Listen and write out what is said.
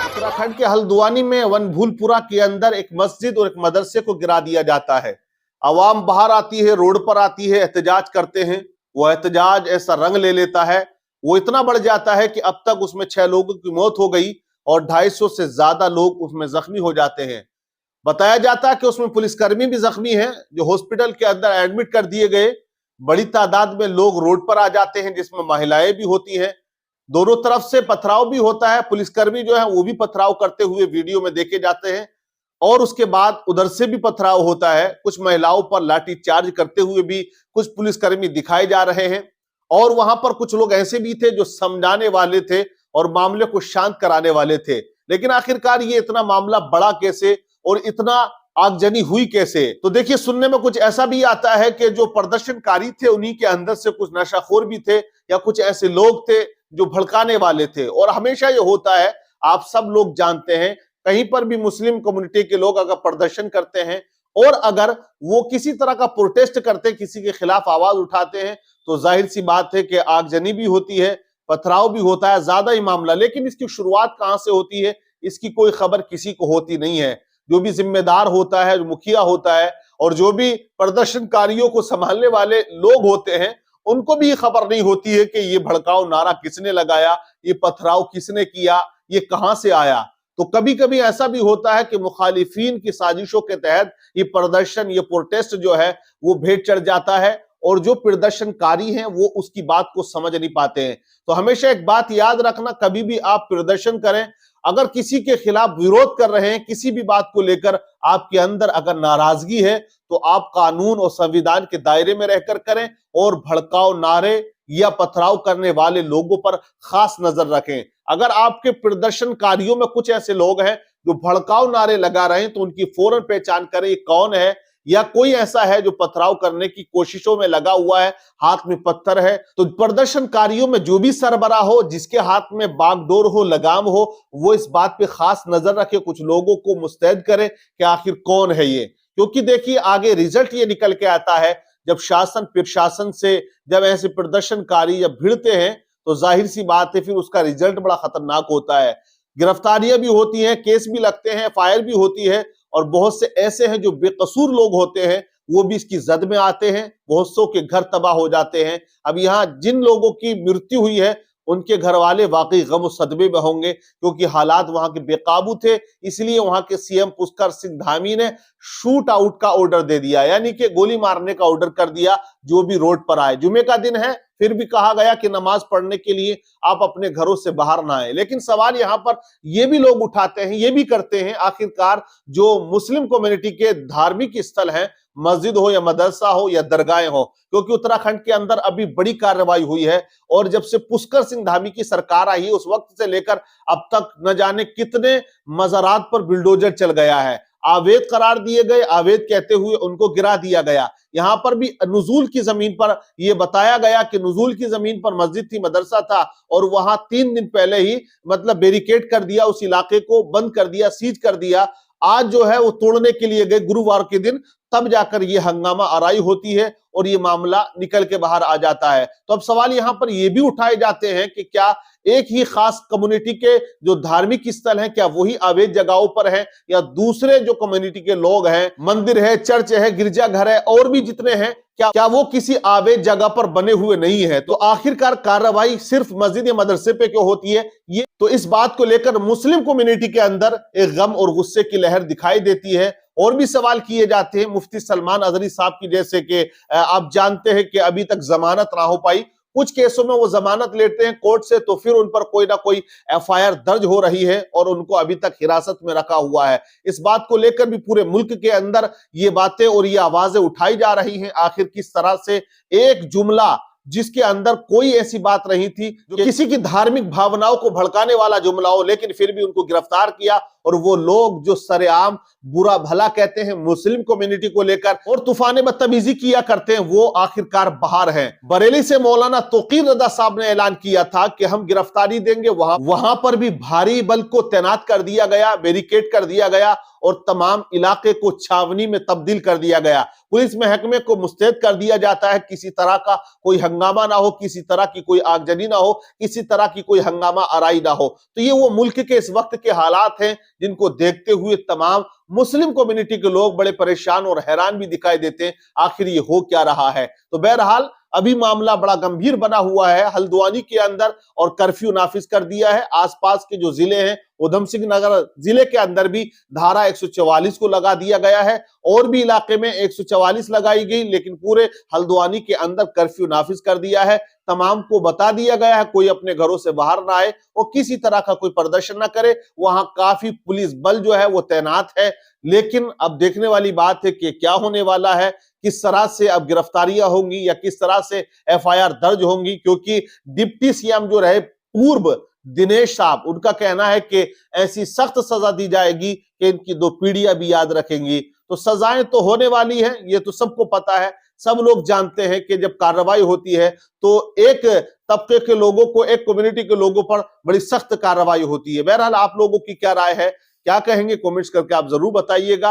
उत्तराखंड के हल्द्वानी में वनभूलपुरा के अंदर एक मस्जिद और एक मदरसे को गिरा दिया जाता है। अवाम बाहर आती है, रोड पर आती है, एहतजाज करते हैं। वो एहतजाज ऐसा रंग ले लेता है, वो इतना बढ़ जाता है कि अब तक उसमें 6 लोगों की मौत हो गई और 250 से ज्यादा लोग उसमें जख्मी हो जाते हैं। बताया जाता है कि उसमें पुलिसकर्मी भी जख्मी हैं, जो हॉस्पिटल के अंदर एडमिट कर दिए गए। बड़ी तादाद में लोग रोड पर आ जाते हैं, जिसमें महिलाएं भी होती हैं। दोनों तरफ से पथराव भी होता है। पुलिसकर्मी जो है वो भी पथराव करते हुए वीडियो में देखे जाते हैं और उसके बाद उधर से भी पथराव होता है। कुछ महिलाओं पर लाठी चार्ज करते हुए भी कुछ पुलिसकर्मी दिखाए जा रहे हैं और वहां पर कुछ लोग ऐसे भी थे जो समझाने वाले थे और मामले को शांत कराने वाले थे। लेकिन आखिरकार ये इतना मामला बढ़ा कैसे और इतना आगजनी हुई कैसे? तो देखिए, सुनने में कुछ ऐसा भी आता है कि जो प्रदर्शनकारी थे उन्हीं के अंदर से कुछ नशाखोर भी थे या कुछ ऐसे लोग थे जो भड़काने वाले थे। और हमेशा ये होता है, आप सब लोग जानते हैं, कहीं पर भी मुस्लिम कम्युनिटी के लोग अगर प्रदर्शन करते हैं और अगर वो किसी तरह का प्रोटेस्ट करते हैं, किसी के खिलाफ आवाज उठाते हैं, तो जाहिर सी बात है कि आगजनी भी होती है, पथराव भी होता है, ज्यादा ही मामला। लेकिन इसकी शुरुआत कहां से होती है, इसकी कोई खबर किसी को होती नहीं है। जो भी जिम्मेदार होता है, जो मुखिया होता है और जो भी प्रदर्शनकारियों को संभालने वाले लोग होते हैं, उनको भी ये खबर नहीं होती है कि ये भड़काऊ नारा किसने लगाया, ये पथराव किसने किया, ये कहां से आया। तो कभी कभी ऐसा भी होता है कि मुखालिफिन की साजिशों के तहत ये प्रदर्शन, ये प्रोटेस्ट जो है वो भेंट चढ़ जाता है और जो प्रदर्शनकारी हैं वो उसकी बात को समझ नहीं पाते हैं। तो हमेशा एक बात याद रखना, कभी भी आप प्रदर्शन करें, अगर किसी के खिलाफ विरोध कर रहे हैं, किसी भी बात को लेकर आपके अंदर अगर नाराजगी है, तो आप कानून और संविधान के दायरे में रहकर करें और भड़काऊ नारे या पथराव करने वाले लोगों पर खास नजर रखें। अगर आपके प्रदर्शनकारियों में कुछ ऐसे लोग हैं जो भड़काऊ नारे लगा रहे हैं, तो उनकी फौरन पहचान करें ये कौन है, या कोई ऐसा है जो पथराव करने की कोशिशों में लगा हुआ है, हाथ में पत्थर है। तो प्रदर्शनकारियों में जो भी सरबराह हो, जिसके हाथ में बागडोर हो, लगाम हो, वो इस बात पे खास नजर रखे, कुछ लोगों को मुस्तैद करे कि आखिर कौन है ये। क्योंकि देखिए, आगे रिजल्ट ये निकल के आता है, जब शासन प्रशासन से जब ऐसे प्रदर्शनकारी जब भिड़ते हैं, तो जाहिर सी बात है फिर उसका रिजल्ट बड़ा खतरनाक होता है। गिरफ्तारियां भी होती हैं, केस भी लगते हैं, फायर भी होती है और बहुत से ऐसे हैं जो बेकसूर लोग होते हैं, वो भी इसकी जद में आते हैं। बहुत सौ के घर तबाह हो जाते हैं। अब यहाँ जिन लोगों की मृत्यु हुई है, उनके घर वाले वाकई गम और सदमे में होंगे, क्योंकि हालात वहां के बेकाबू थे। इसलिए वहां के सीएम पुष्कर सिंह धामी ने शूट आउट का ऑर्डर दे दिया, यानी कि गोली मारने का ऑर्डर कर दिया जो भी रोड पर आए। जुमे का दिन है, फिर भी कहा गया कि नमाज पढ़ने के लिए आप अपने घरों से बाहर ना आए। लेकिन सवाल यहां पर ये भी लोग उठाते हैं, ये भी करते हैं, आखिरकार जो मुस्लिम कम्युनिटी के धार्मिक स्थल हैं, मस्जिद हो या मदरसा हो या दरगाहें हो, क्योंकि उत्तराखंड के अंदर अभी बड़ी कार्रवाई हुई है और जब से पुष्कर सिंह धामी की सरकार आई है, उस वक्त से लेकर अब तक न जाने कितने मज़ारात पर बुलडोजर चल गया है। अवैध करार दिए गए, अवैध कहते हुए उनको गिरा दिया गया। यहां पर भी नुजूल की जमीन पर यह बताया गया कि नुजूल की जमीन पर मस्जिद थी, मदरसा था और वहां 3 दिन पहले ही मतलब बैरिकेड कर दिया, उस इलाके को बंद कर दिया, सीज कर दिया। आज जो है वो तोड़ने के लिए गए गुरुवार के दिन, तब जाकर ये हंगामा आराई होती है और ये मामला निकल के बाहर आ जाता है। तो अब सवाल यहां पर ये भी उठाए जाते हैं कि क्या एक ही खास कम्युनिटी के जो धार्मिक स्थल हैं, क्या वही अवैध जगहों पर हैं, या दूसरे जो कम्युनिटी के लोग हैं, मंदिर है, चर्च है, गिरजाघर है और भी जितने हैं, क्या वो किसी अवैध जगह पर बने हुए नहीं है? तो आखिरकार कार्रवाई सिर्फ मस्जिद या मदरसे पे क्यों होती है? ये तो इस बात को लेकर मुस्लिम कम्युनिटी के अंदर एक गम और गुस्से की लहर दिखाई देती है। और भी सवाल किए जाते हैं मुफ्ती सलमान अजहरी साहब की, जैसे कि आप जानते हैं कि अभी तक जमानत ना हो पाई। कुछ केसों में वो जमानत लेते हैं कोर्ट से, तो फिर उन पर कोई ना कोई एफआईआर दर्ज हो रही है और उनको अभी तक हिरासत में रखा हुआ है। इस बात को लेकर भी पूरे मुल्क के अंदर ये बातें और ये आवाजें उठाई जा रही हैं। आखिर किस तरह से एक जुमला जिसके अंदर कोई ऐसी बात नहीं थी, जो किसी की धार्मिक भावनाओं को भड़काने वाला जुमला हो, लेकिन फिर भी उनको गिरफ्तार किया और वो लोग जो सरेआम बुरा भला कहते हैं मुस्लिम कम्युनिटी को लेकर और तूफान बदतमीजी किया करते हैं, वो आखिरकार बाहर हैं। बरेली से मौलाना तौकीर रजा साहब ने ऐलान किया था कि हम गिरफ्तारी देंगे। वहां पर भी भारी बल को तैनात कर दिया गया, बैरिकेड कर दिया गया और तमाम इलाके को छावनी में तब्दील कर दिया गया। पुलिस महकमे को मुस्तैद कर दिया जाता है, किसी तरह का कोई हंगामा ना हो, किसी तरह की कोई आगजनी ना हो, किसी तरह की कोई हंगामा आराई ना हो। तो ये वो मुल्क के इस वक्त के हालात हैं जिनको देखते हुए तमाम मुस्लिम कम्युनिटी के लोग बड़े परेशान और हैरान भी दिखाई देते हैं, आखिर ये हो क्या रहा है। तो बहरहाल अभी मामला बड़ा गंभीर बना हुआ है हल्द्वानी के अंदर और कर्फ्यू नाफिज कर दिया है। आसपास के जो जिले हैं, उधम सिंह नगर जिले के अंदर भी धारा 144 को लगा दिया गया है और भी इलाके में 144 लगाई गई, लेकिन पूरे हल्द्वानी के अंदर कर्फ्यू नाफिज कर दिया है। तमाम को बता दिया गया है कोई अपने घरों से बाहर ना आए और किसी तरह का कोई प्रदर्शन ना करे। वहां काफी पुलिस बल जो है वो तैनात है, लेकिन अब देखने वाली बात है कि क्या होने वाला है, किस तरह से अब गिरफ्तारियां होंगी या किस तरह से एफआईआर दर्ज होंगी, क्योंकि डिप्टी सीएम जो रहे पूर्व दिनेश साहब, उनका कहना है कि ऐसी सख्त सजा दी जाएगी कि इनकी 2 पीढ़ियां भी याद रखेंगी। तो सजाएं तो होने वाली है, ये तो सबको पता है। सब लोग जानते हैं कि जब कार्रवाई होती है तो एक तबके के लोगों को, एक कम्युनिटी के लोगों पर बड़ी सख्त कार्रवाई होती है। बहरहाल आप लोगों की क्या राय है, क्या कहेंगे, कमेंट्स करके आप जरूर बताइएगा।